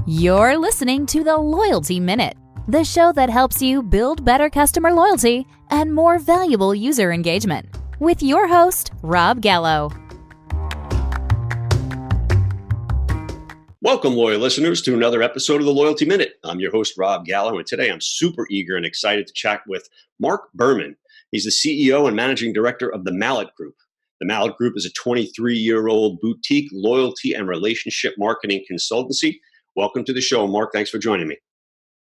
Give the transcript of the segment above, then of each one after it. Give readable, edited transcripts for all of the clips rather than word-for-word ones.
You're listening to the Loyalty Minute, the show that helps you build better customer loyalty and more valuable user engagement. With your host, Rob Gallo. Welcome, loyal listeners, to another episode of the Loyalty Minute. I'm your host, Rob Gallo, and today I'm super eager and excited to chat with Marc Berman. He's the CEO and Managing Director of the Mallett Group. The Mallett Group is a 23-year-old boutique loyalty and relationship marketing consultancy. Welcome to the show, Marc. Thanks for joining me.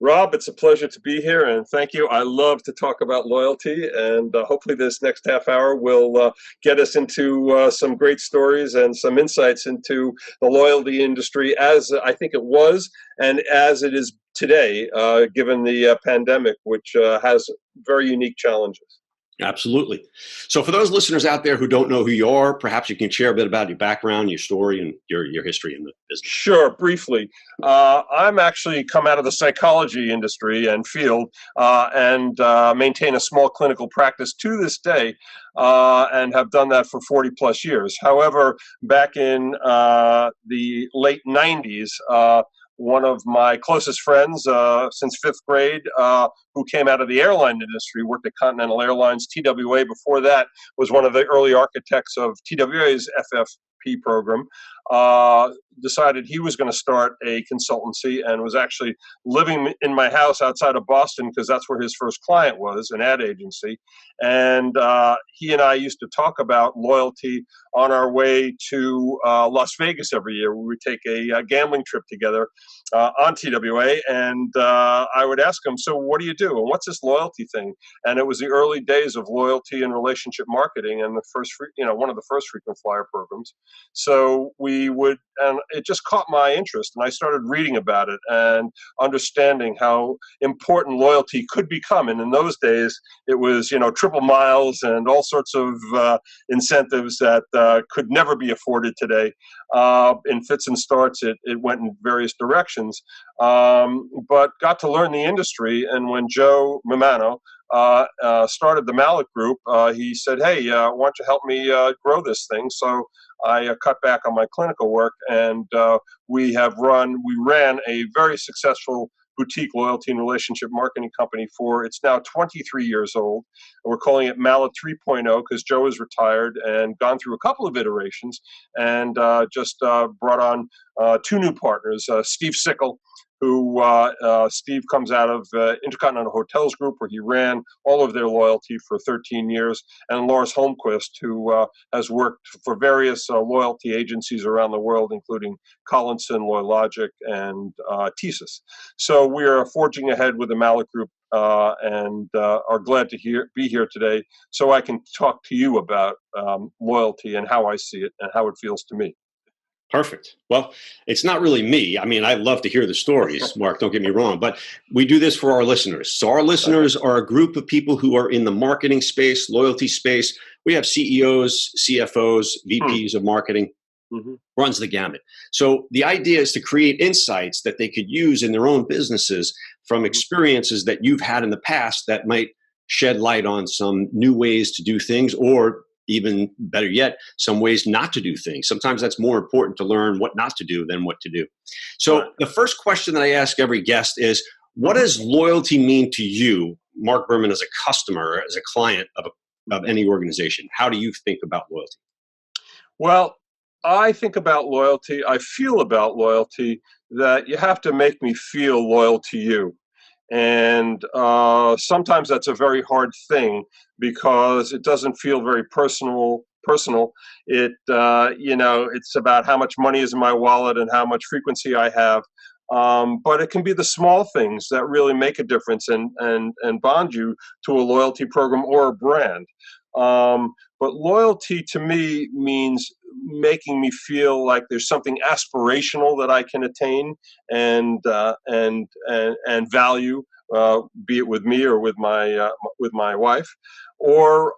Rob, it's a pleasure to be here, and thank you. I love to talk about loyalty, and hopefully this next half hour will get us into some great stories and some insights into the loyalty industry as I think it was and as it is today, given the pandemic, which has very unique challenges. Absolutely. So for those listeners out there who don't know who you are, perhaps you can share a bit about your background, your story, and your history in the business. Sure, briefly. I'm actually come out of the psychology industry and field and maintain a small clinical practice to this day and have done that for 40 plus years. However, back in the late 90s, one of my closest friends since fifth grade, who came out of the airline industry, worked at Continental Airlines, TWA. Before that, was one of the early architects of TWA's FFP program. Decided he was going to start a consultancy and was actually living in my house outside of Boston because that's where his first client was, an ad agency. And he and I used to talk about loyalty on our way to Las Vegas every year. We would take a gambling trip together on TWA, and I would ask him, so what do you do? And what's this loyalty thing? And it was the early days of loyalty and relationship marketing and the first, one of the first frequent flyer programs. So we would, and it just caught my interest, and I started reading about it and understanding how important loyalty could become. And in those days, it was, triple miles and all sorts of incentives that could never be afforded today. In fits and starts, it went in various directions, but got to learn the industry. And when Joe Mimano started the Mallett Group, he said, hey, why don't you help me grow this thing? So I cut back on my clinical work, and we ran a very successful boutique loyalty and relationship marketing company it's now 23 years old. And we're calling it Mallett 3.0 because Joe is retired and gone through a couple of iterations and just brought on two new partners, Steve Sickle, who Steve comes out of Intercontinental Hotels Group, where he ran all of their loyalty for 13 years, and Lars Holmquist, who has worked for various loyalty agencies around the world, including Collinson, LoyLogic, and TSYS. So we are forging ahead with the Mallett Group and are glad to be here today so I can talk to you about loyalty and how I see it and how it feels to me. Perfect. Well, it's not really me. I mean, I love to hear the stories, Marc, don't get me wrong, but we do this for our listeners. So our listeners are a group of people who are in the marketing space, loyalty space. We have CEOs, CFOs, VPs of marketing, runs the gamut. So the idea is to create insights that they could use in their own businesses from experiences that you've had in the past that might shed light on some new ways to do things, or even better yet, some ways not to do things. Sometimes that's more important to learn what not to do than what to do. So the first question that I ask every guest is, what does loyalty mean to you, Marc Berman, as a customer, as a client of any organization? How do you think about loyalty? Well, I think about loyalty, I feel about loyalty that you have to make me feel loyal to you. And sometimes that's a very hard thing because it doesn't feel very personal. It, it's about how much money is in my wallet and how much frequency I have. But it can be the small things that really make a difference and bond you to a loyalty program or a brand. But loyalty to me means making me feel like there's something aspirational that I can attain and value, be it with me or with my wife, or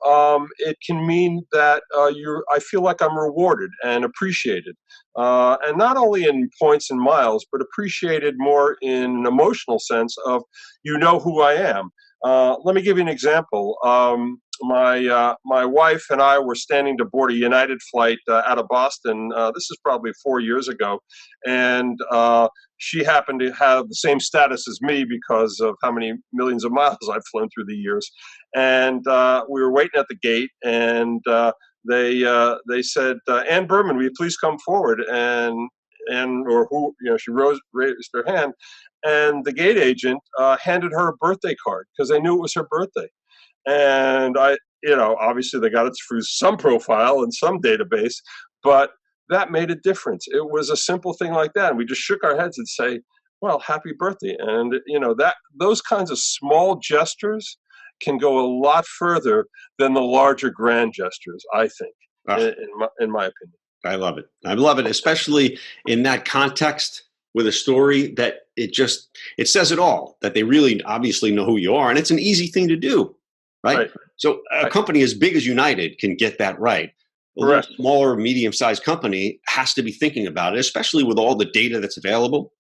it can mean that I feel like I'm rewarded and appreciated, and not only in points and miles, but appreciated more in an emotional sense of who I am. Let me give you an example. my wife and I were standing to board a United flight out of Boston. This is probably 4 years ago, and she happened to have the same status as me because of how many millions of miles I've flown through the years. And we were waiting at the gate, and they said, "Ann Berman, will you please come forward?" Or who, she raised her hand, and the gate agent handed her a birthday card because they knew it was her birthday. And obviously they got it through some profile and some database, but that made a difference. It was a simple thing like that. And we just shook our heads and say, well, happy birthday. And, that those kinds of small gestures can go a lot further than the larger grand gestures, I think, in my opinion. I love it. I love it, especially in that context with a story that it says it all, that they really obviously know who you are. And it's an easy thing to do. Right? So a company as big as United can get that right. A little smaller, medium-sized company has to be thinking about it, especially with all the data that's available.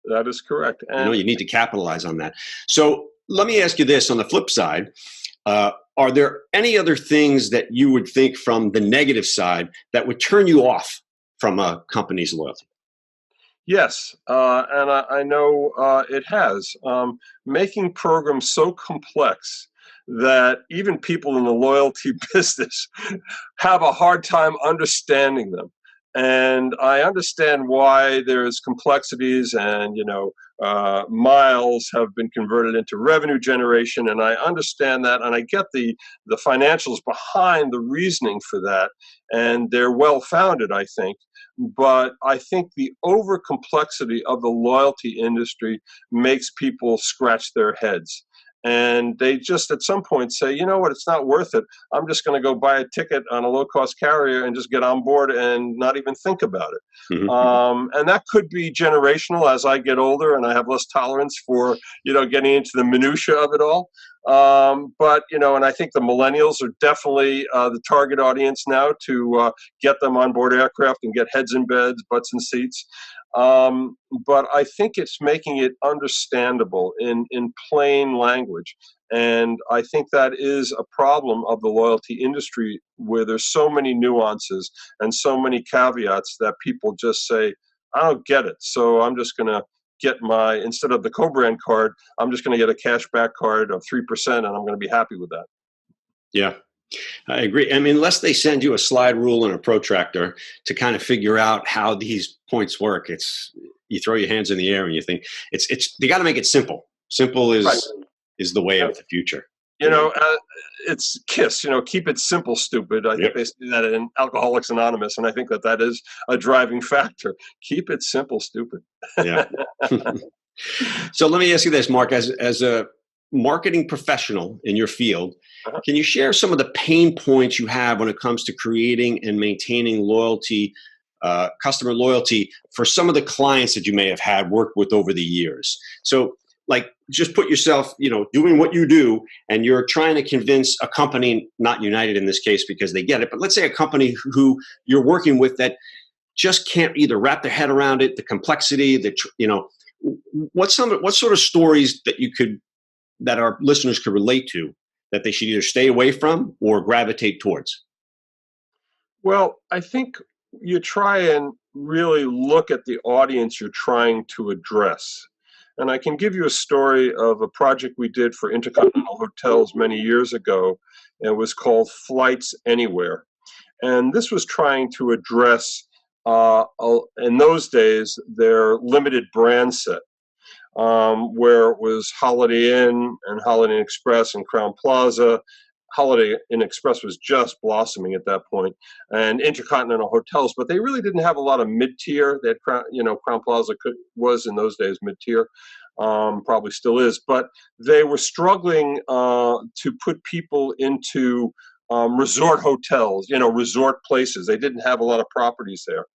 That is correct. And you need to capitalize on that. So let me ask you this on the flip side. Are there any other things that you would think from the negative side that would turn you off from a company's loyalty? Yes, and I know it has. Making programs so complex that even people in the loyalty business have a hard time understanding them. And I understand why there's complexities and, miles have been converted into revenue generation. And I understand that. And I get the financials behind the reasoning for that. And they're well-founded, I think. But I think the over complexity of the loyalty industry makes people scratch their heads. And they just at some point say, you know what, it's not worth it. I'm just going to go buy a ticket on a low-cost carrier and just get on board and not even think about it. Mm-hmm. And that could be generational as I get older and I have less tolerance for, getting into the minutia of it all. But, and I think the millennials are definitely the target audience now to get them on board aircraft and get heads in beds, butts in seats. But I think it's making it understandable in plain language. And I think that is a problem of the loyalty industry where there's so many nuances and so many caveats that people just say, I don't get it. So I'm just going to get instead of the co-brand card, I'm just going to get a cashback card of 3% and I'm going to be happy with that. Yeah. I agree. I mean, unless they send you a slide rule and a protractor to kind of figure out how these points work, you throw your hands in the air and you think they got to make it simple. Simple is the way of the future. It's KISS, keep it simple, stupid. I think they say that in Alcoholics Anonymous, and I think that is a driving factor. Keep it simple, stupid. Yeah. So let me ask you this, Marc, as a marketing professional in your field, can you share some of the pain points you have when it comes to creating and maintaining loyalty, customer loyalty for some of the clients that you may have had worked with over the years? So just put yourself, doing what you do, and you're trying to convince a company, not United in this case because they get it, but let's say a company who you're working with that just can't either wrap their head around it, the complexity, what sort of stories that our listeners could relate to that they should either stay away from or gravitate towards? Well, I think you try and really look at the audience you're trying to address. And I can give you a story of a project we did for Intercontinental Hotels many years ago. It was called Flights Anywhere. And this was trying to address, in those days, their limited brand set, where it was Holiday Inn and Holiday Inn Express and Crowne Plaza. Holiday Inn Express was just blossoming at that point, and Intercontinental Hotels, but they really didn't have a lot of mid-tier. That Crowne Plaza was in those days mid-tier, probably still is, but they were struggling to put people into resort hotels, resort places. They didn't have a lot of properties there.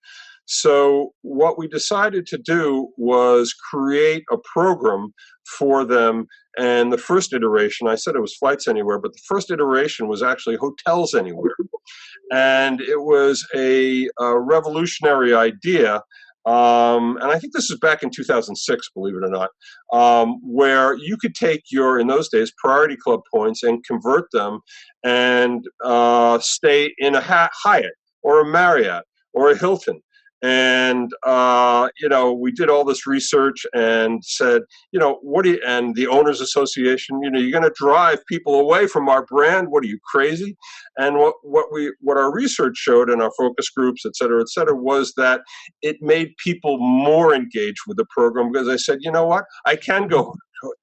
So what we decided to do was create a program for them. And the first iteration, I said it was Flights Anywhere, but the first iteration was actually Hotels Anywhere. And it was a revolutionary idea and I think this is back in 2006, believe it or not, where you could take your, in those days, Priority Club points and convert them and stay in a Hyatt or a Marriott or a Hilton. And, we did all this research and said, and the Owners Association, you're going to drive people away from our brand. What are you, crazy? And what our research showed in our focus groups, et cetera, was that it made people more engaged with the program, because they said, you know what, I can go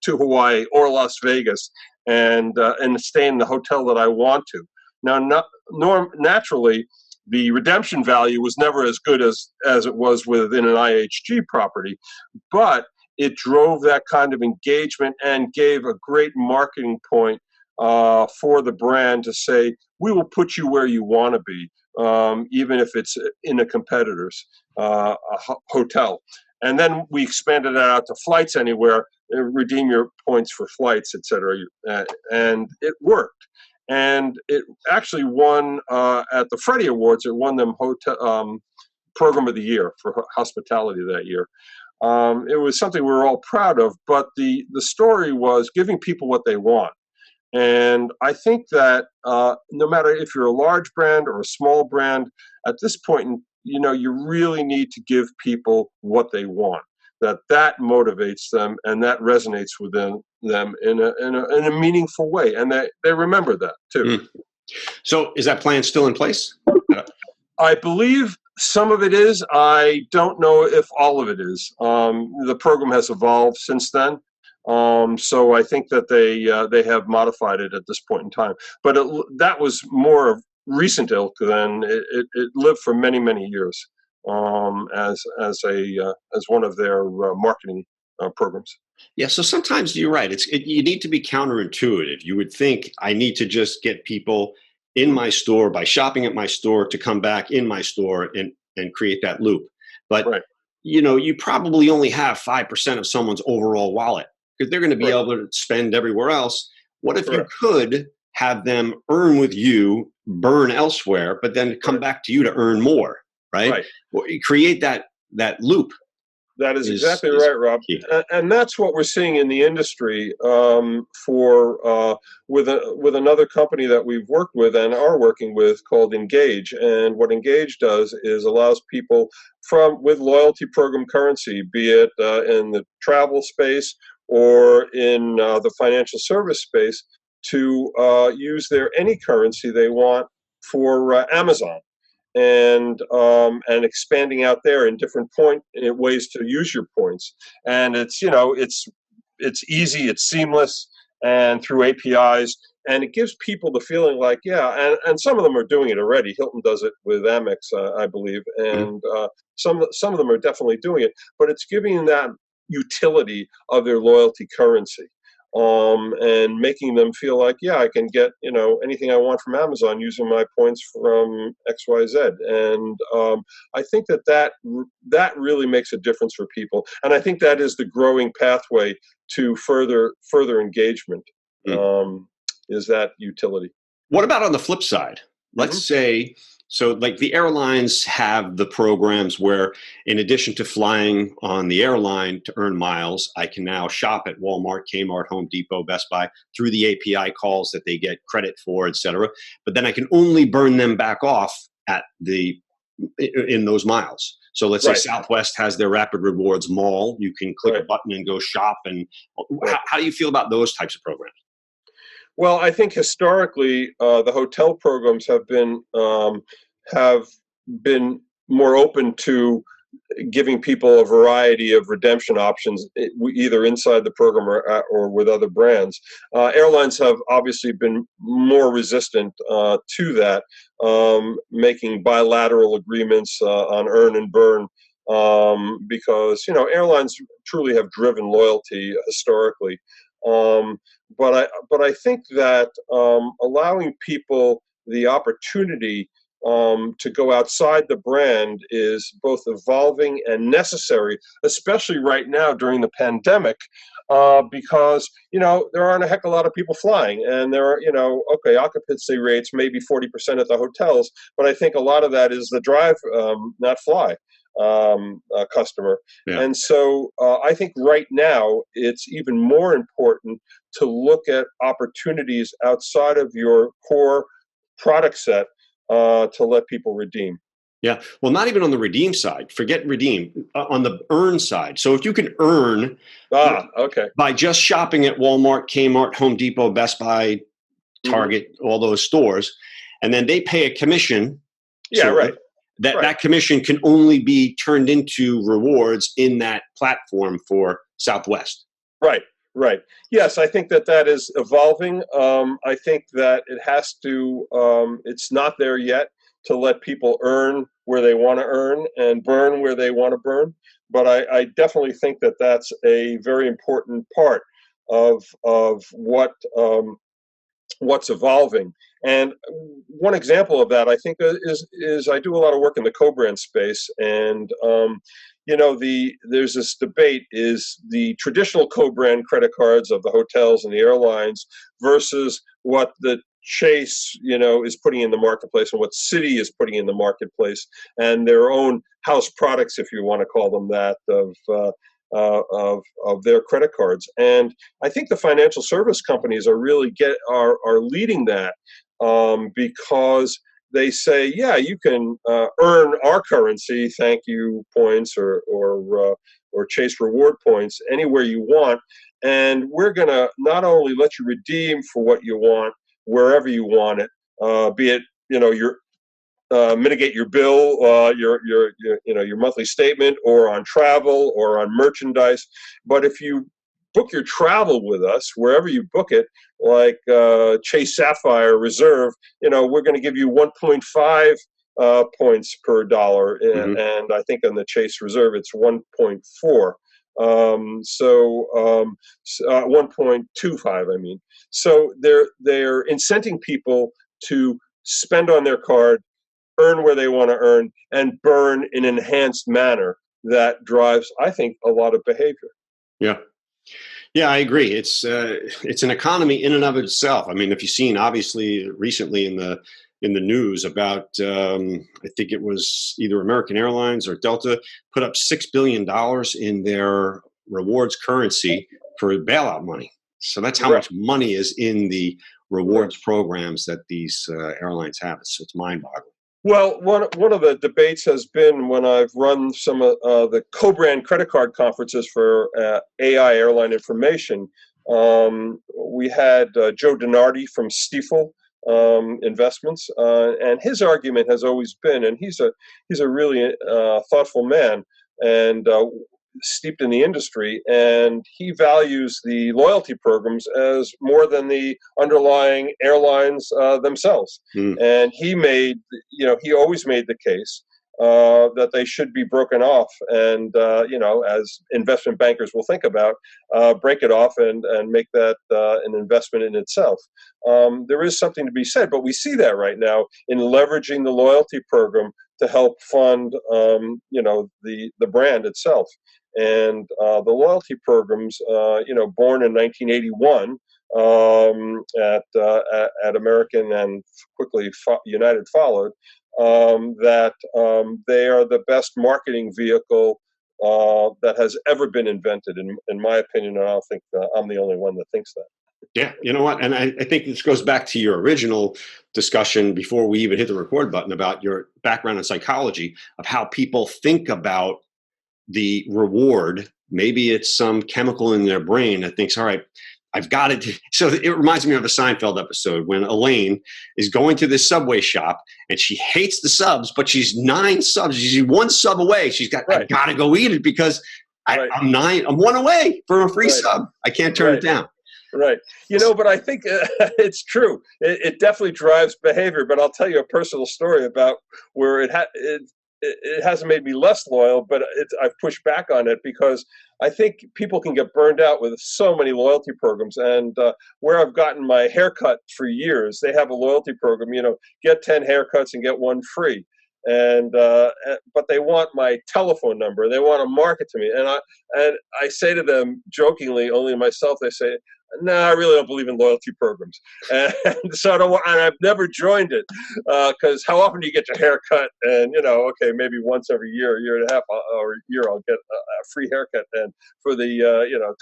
to Hawaii or Las Vegas and stay in the hotel that I want to. Now, naturally, the redemption value was never as good as it was within an IHG property, but it drove that kind of engagement and gave a great marketing point for the brand to say, we will put you where you want to be, even if it's in a competitor's hotel. And then we expanded it out to Flights Anywhere, redeem your points for flights, et cetera, and it worked. And it actually won at the Freddie Awards. It won them Hotel Program of the Year for hospitality that year. It was something we were all proud of, but the story was giving people what they want. And I think that no matter if you're a large brand or a small brand, at this point, you really need to give people what they want. That motivates them and that resonates with them in a meaningful way, and they remember that too. Mm. So, is that plan still in place? I believe some of it is. I don't know if all of it is. The program has evolved since then, so I think that they have modified it at this point in time. But that was more of recent ilk than it lived for many, many years. As one of their marketing programs. Yeah, so sometimes you're right. You need to be counterintuitive. You would think I need to just get people in my store by shopping at my store to come back in my store and create that loop. But right. You probably only have 5% of someone's overall wallet, because they're going to be right. able to spend everywhere else. What if Correct. you could have them earn with you, burn elsewhere, but then come back to you to earn more? Right. Well, you create that loop. That is exactly right, Rob. And that's what we're seeing in the industry with another company that we've worked with and are working with called Engage. And what Engage does is allows people with loyalty program currency, be it in the travel space or in the financial service space, to use any currency they want for Amazon. And expanding out there in different ways to use your points. And it's easy, it's seamless, and through APIs, and it gives people the feeling like, and some of them are doing it already. Hilton does it with Amex, I believe, and some of them are definitely doing it, but it's giving them that utility of their loyalty currency. And making them feel like, I can get, anything I want from Amazon using my points from XYZ. And I think that really makes a difference for people. And I think that is the growing pathway to further engagement, is that utility. What about on the flip side? Let's say, so like the airlines have the programs where, in addition to flying on the airline to earn miles, I can now shop at Walmart, Kmart, Home Depot, Best Buy through the API calls that they get credit for, et cetera. But then I can only burn them back off in those miles. So let's say Southwest has their Rapid Rewards Mall. You can click a button and go shop. And how do you feel about those types of programs? Well, I think historically the hotel programs have been more open to giving people a variety of redemption options, either inside the program or with other brands. Airlines have obviously been more resistant to that, making bilateral agreements on earn and burn, because airlines truly have driven loyalty historically. But I think that allowing people the opportunity to go outside the brand is both evolving and necessary, especially right now during the pandemic, because there aren't a heck of a lot of people flying, and there are occupancy rates maybe 40% at the hotels, but I think a lot of that is the drive, not fly. customer. Yeah. And so I think right now it's even more important to look at opportunities outside of your core product set to let people redeem. Yeah. Well, not even on the redeem side. Forget redeem. On the earn side. So if you can earn Okay. by just shopping at Walmart, Kmart, Home Depot, Best Buy, Target, all those stores, and then they pay a commission. Yeah, right. That commission can only be turned into rewards in that platform for Southwest. Right. Yes, I think that is evolving. I think that it has to, it's not there yet to let people earn where they want to earn and burn where they want to burn. But I definitely think that that's a very important part of what's evolving. And one example of that, I think, is I do a lot of work in the co-brand space, and there's this debate: is the traditional co-brand credit cards of the hotels and the airlines versus what the Chase, is putting in the marketplace, and what Citi is putting in the marketplace, and their own house products, if you want to call them that, of their credit cards. And I think the financial service companies are really are leading that, because they say, yeah, you can earn our currency, thank you points or Chase reward points anywhere you want, and we're going to not only let you redeem for what you want wherever you want it, be it your mitigate your bill, your monthly statement, or on travel, or on merchandise. But if you book your travel with us, wherever you book it, like Chase Sapphire Reserve, we're going to give you 1.5 points per dollar, and I think on the Chase Reserve it's 1.4. 1.25. I mean, so they're incenting people to spend on their card, earn where they want to earn, and burn in an enhanced manner that drives, I think, a lot of behavior. Yeah, I agree. It's an economy in and of itself. I mean, if you've seen, obviously, recently in the news about, I think it was either American Airlines or Delta put up $6 billion in their rewards currency for bailout money. So that's how much money is in the rewards programs that these airlines have. It's mind-boggling. Well, one of the debates has been, when I've run some of the co-brand credit card conferences for AI Airline Information, we had Joe DiNardi from Stifel Investments, and his argument has always been, and he's a really thoughtful man and steeped in the industry, and he values the loyalty programs as more than the underlying airlines themselves. And he always made the case that they should be broken off, and as investment bankers will think about, break it off and make that an investment in itself. There is something to be said, but we see that right now in leveraging the loyalty program to help fund the brand itself. And the loyalty programs, born in 1981 at American, and quickly United followed, that they are the best marketing vehicle that has ever been invented, in my opinion, and I don't think I'm the only one that thinks that. Yeah, you know what? And I think this goes back to your original discussion before we even hit the record button about your background in psychology, of how people think about the reward. Maybe it's some chemical in their brain that thinks, all right, I've got it. So it reminds me of a Seinfeld episode when Elaine is going to this Subway shop and she hates the subs, but she's 9 subs. She's 1 sub away. She's got, I got to go eat it because I'm 1 away for a free sub. I can't turn it down. Right. But I think it's true. It definitely drives behavior. But I'll tell you a personal story about where it hasn't made me less loyal, but I've pushed back on it, because I think people can get burned out with so many loyalty programs. And where I've gotten my haircut for years, they have a loyalty program, get 10 haircuts and get 1 free. And but they want my telephone number. They want to market to me, and I say to them jokingly, only myself, they say, no, I really don't believe in loyalty programs, and so I don't. And I've never joined it because how often do you get your hair cut? And okay, maybe once every year and a half, or a year, I'll get a free haircut, and for the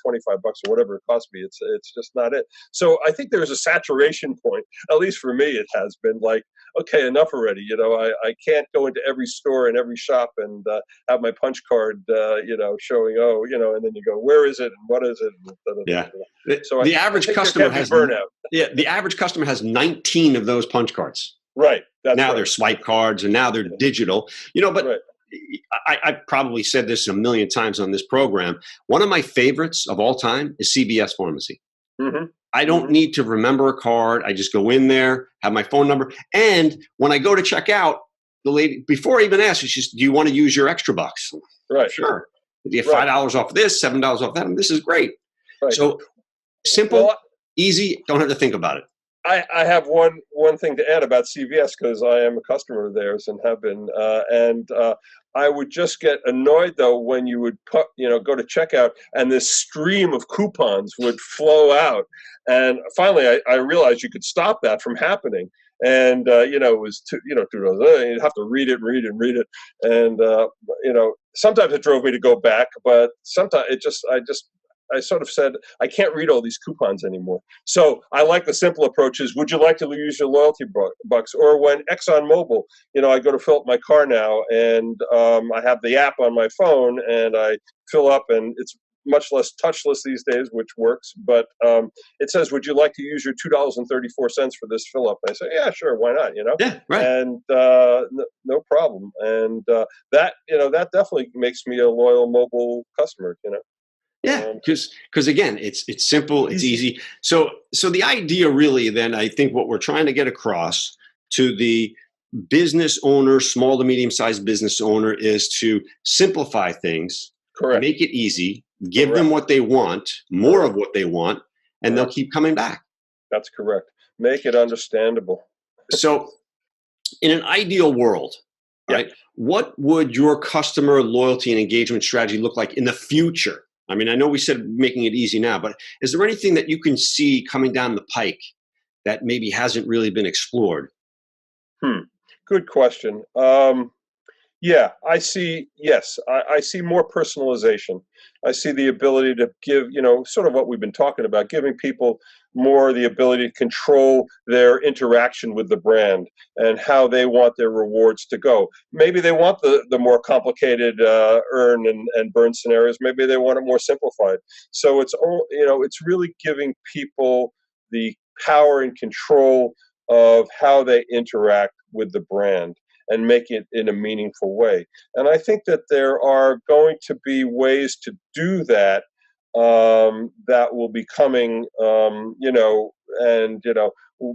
$25 or whatever it costs me, it's just not it. So I think there's a saturation point. At least for me, it has been like, okay, enough already. I can't go into every store and every shop and have my punch card, showing, and then you go, where is it and what is it? Yeah. So the average customer has burnout. Yeah, the average customer has 19 of those punch cards. Right. Now right. they're swipe cards, and now they're digital. But right. I probably said this a million times on this program. One of my favorites of all time is CVS Pharmacy. Mm-hmm. I don't need to remember a card. I just go in there, have my phone number, and when I go to check out, the lady, before I even ask, she says, "Do you want to use your extra bucks?" Right. Sure. You get $5 off this, $7 off that, and this is great. Right. So simple, easy, don't have to think about it. I have one thing to add about CVS because I am a customer of theirs and have been, and I would just get annoyed though when you would go to checkout and this stream of coupons would flow out, and finally I realized you could stop that from happening. And it was $2. You'd have to read it, and sometimes it drove me to go back, but sometimes I sort of said, I can't read all these coupons anymore. So I like the simple approaches. Would you like to use your loyalty bucks? Or when ExxonMobil, I go to fill up my car now, and I have the app on my phone, and I fill up, and it's much less touchless these days, which works. But it says, would you like to use your $2.34 for this fill up? And I say, yeah, sure, why not? Yeah, right. And no problem. And that definitely makes me a loyal mobile customer. Yeah, because again, it's simple, it's easy. So the idea really then, I think what we're trying to get across to the business owner, small to medium-sized business owner, is to simplify things, correct, make it easy, give them what they want, more of what they want, and they'll keep coming back. That's correct. Make it understandable. So in an ideal world, right, what would your customer loyalty and engagement strategy look like in the future? I mean, I know we said making it easy now, but is there anything that you can see coming down the pike that maybe hasn't really been explored? Good question. Yeah, I see. Yes, I see more personalization. I see the ability to give, sort of what we've been talking about, giving people more the ability to control their interaction with the brand and how they want their rewards to go. Maybe they want the more complicated earn and burn scenarios. Maybe they want it more simplified. So it's really giving people the power and control of how they interact with the brand and make it in a meaningful way. And I think that there are going to be ways to do that that will be coming,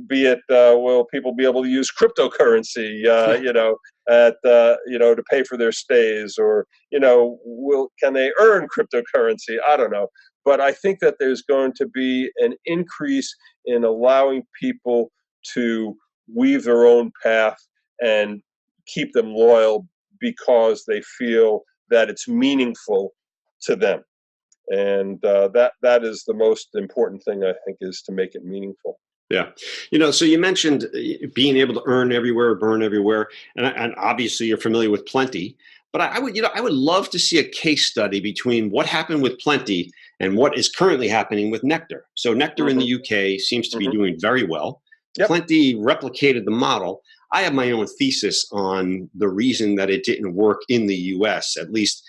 be it will people be able to use cryptocurrency, to pay for their stays, or can they earn cryptocurrency? I don't know, but I think that there's going to be an increase in allowing people to weave their own path and keep them loyal because they feel that it's meaningful to them. And that is the most important thing, I think, is to make it meaningful. Yeah. So you mentioned being able to earn everywhere, burn everywhere. And obviously you're familiar with Plenty, but I would love to see a case study between what happened with Plenty and what is currently happening with Nectar. So Nectar in the UK seems to be doing very well. Yep. Plenty replicated the model. I have my own thesis on the reason that it didn't work in the US, at least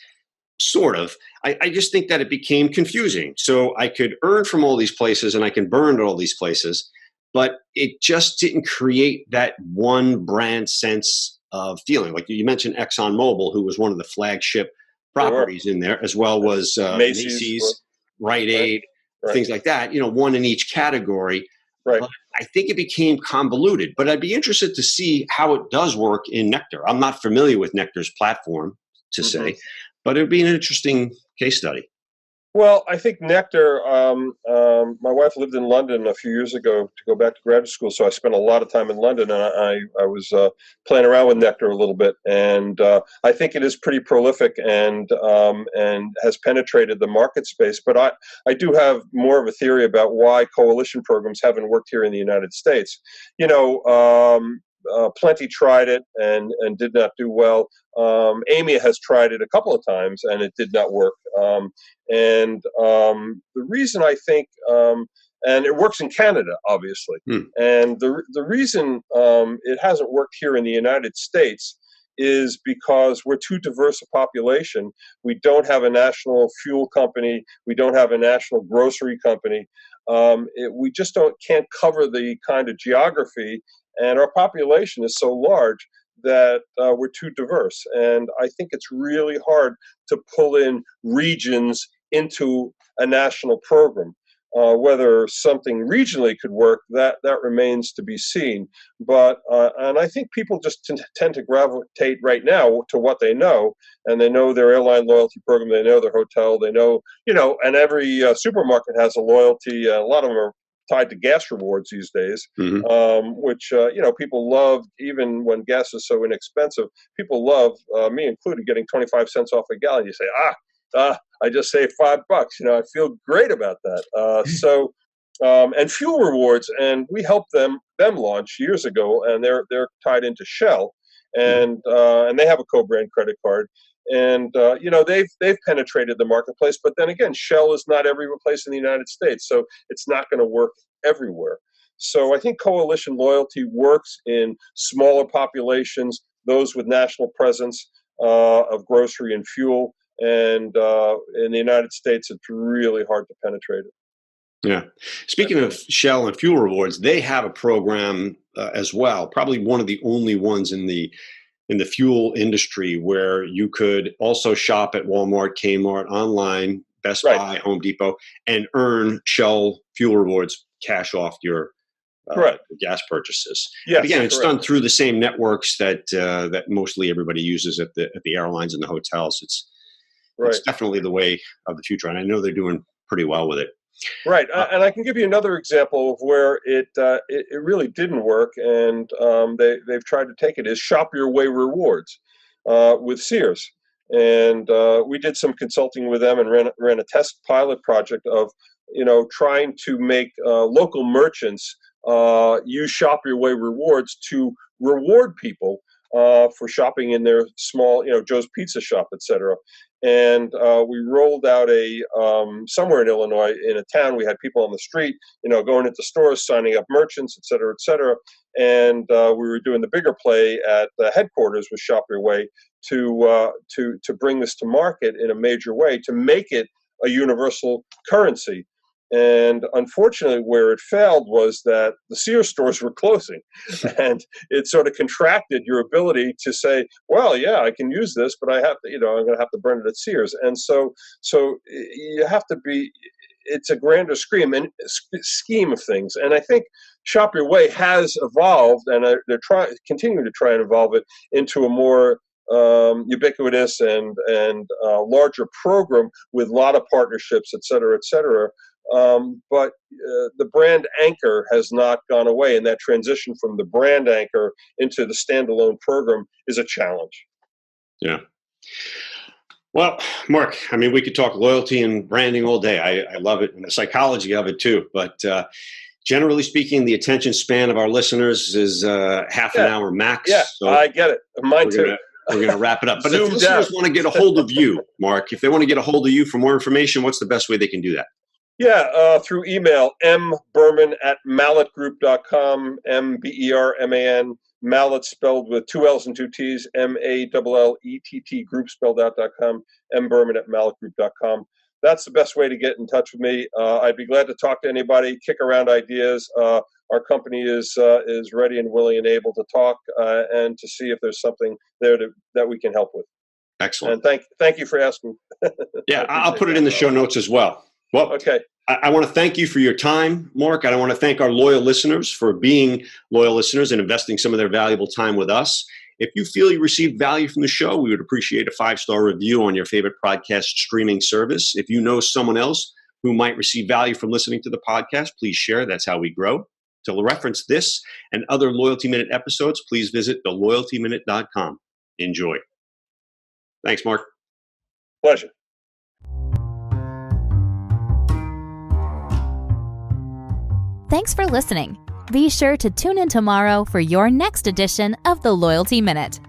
sort of. I just think that it became confusing. So I could earn from all these places and I can burn at all these places, but it just didn't create that one brand sense of feeling. Like you mentioned ExxonMobil, who was one of the flagship properties in there, as well was Macy's, Rite Aid, things like that, one in each category. Right. But I think it became convoluted, but I'd be interested to see how it does work in Nectar. I'm not familiar with Nectar's platform to say, but it would be an interesting case study. Well, I think Nectar. My wife lived in London a few years ago to go back to graduate school, so I spent a lot of time in London, and I was playing around with Nectar a little bit, and I think it is pretty prolific and has penetrated the market space. But I do have more of a theory about why coalition programs haven't worked here in the United States. You know. Plenty tried it and did not do well. Amy has tried it a couple of times and it did not work. The reason I think, and it works in Canada, obviously, and the reason it hasn't worked here in the United States is because we're too diverse a population. We don't have a national fuel company. We don't have a national grocery company. We just can't cover the kind of geography, and our population is so large that we're too diverse. And I think it's really hard to pull in regions into a national program. Whether something regionally could work, that remains to be seen. But and I think people just tend to gravitate right now to what they know, and they know their airline loyalty program, they know their hotel, they know, and every supermarket has a loyalty. A lot of them are tied to gas rewards these days, which people love. Even when gas is so inexpensive, people love, me included, getting 25 cents off a gallon. You say, I just saved $5. I feel great about that. And fuel rewards, and we helped them launch years ago, and they're tied into Shell, and they have a co-brand credit card, and they've penetrated the marketplace. But then again, Shell is not every place in the United States, so it's not going to work everywhere. So I think coalition loyalty works in smaller populations, those with national presence of grocery and fuel. And in the United States, it's really hard to penetrate it. Yeah. Speaking of Shell and fuel rewards, they have a program as well, probably one of the only ones in the fuel industry where you could also shop at Walmart, Kmart, online, Best Buy, Home Depot, and earn Shell fuel rewards cash off your gas purchases. Yes, but again, it's done through the same networks that mostly everybody uses at the airlines and the hotels. It's definitely the way of the future, and I know they're doing pretty well with it. Right, and I can give you another example of where it really didn't work, and they've tried to take it, is Shop Your Way Rewards with Sears. And we did some consulting with them and ran a test pilot project of trying to make local merchants use Shop Your Way Rewards to reward people for shopping in their small, Joe's Pizza Shop, etc. And we rolled out somewhere in Illinois, in a town. We had people on the street, going into stores, signing up merchants, et cetera, et cetera. And we were doing the bigger play at the headquarters with Shop Your Way to bring this to market in a major way, to make it a universal currency. And unfortunately, where it failed was that the Sears stores were closing, and it sort of contracted your ability to say, well, yeah, I can use this, but I have to, I'm going to have to burn it at Sears. And so you have to be, it's a grander scheme of things. And I think Shop Your Way has evolved, and they're continuing to try and evolve it into a more ubiquitous and larger program with a lot of partnerships, et cetera, et cetera. But the brand anchor has not gone away, and that transition from the brand anchor into the standalone program is a challenge. Yeah. Well, Marc, I mean, we could talk loyalty and branding all day. I love it, and the psychology of it too. But generally speaking, the attention span of our listeners is half an hour max. Yeah, so I get it. Mine too. We're going to wrap it up. But if listeners want to get a hold of you, Marc, if they want to get a hold of you for more information, what's the best way they can do that? Yeah, through email, mberman@mallettgroup.com, MBERMAN, Mallett spelled with 2 L's and 2 T's, MALLETT group spelled out.com, mberman@mallettgroup.com. That's the best way to get in touch with me. I'd be glad to talk to anybody, kick around ideas. Our company is ready and willing and able to talk and to see if there's something there that we can help with. Excellent. And thank you for asking. Yeah, I'll put it in the show notes as well. Well, okay. I want to thank you for your time, Marc. I want to thank our loyal listeners for being loyal listeners and investing some of their valuable time with us. If you feel you received value from the show, we would appreciate a 5-star review on your favorite podcast streaming service. If you know someone else who might receive value from listening to the podcast, please share. That's how we grow. To reference this and other Loyalty Minute episodes, please visit theloyaltyminute.com. Enjoy. Thanks, Marc. Pleasure. Thanks for listening. Be sure to tune in tomorrow for your next edition of the Loyalty Minute.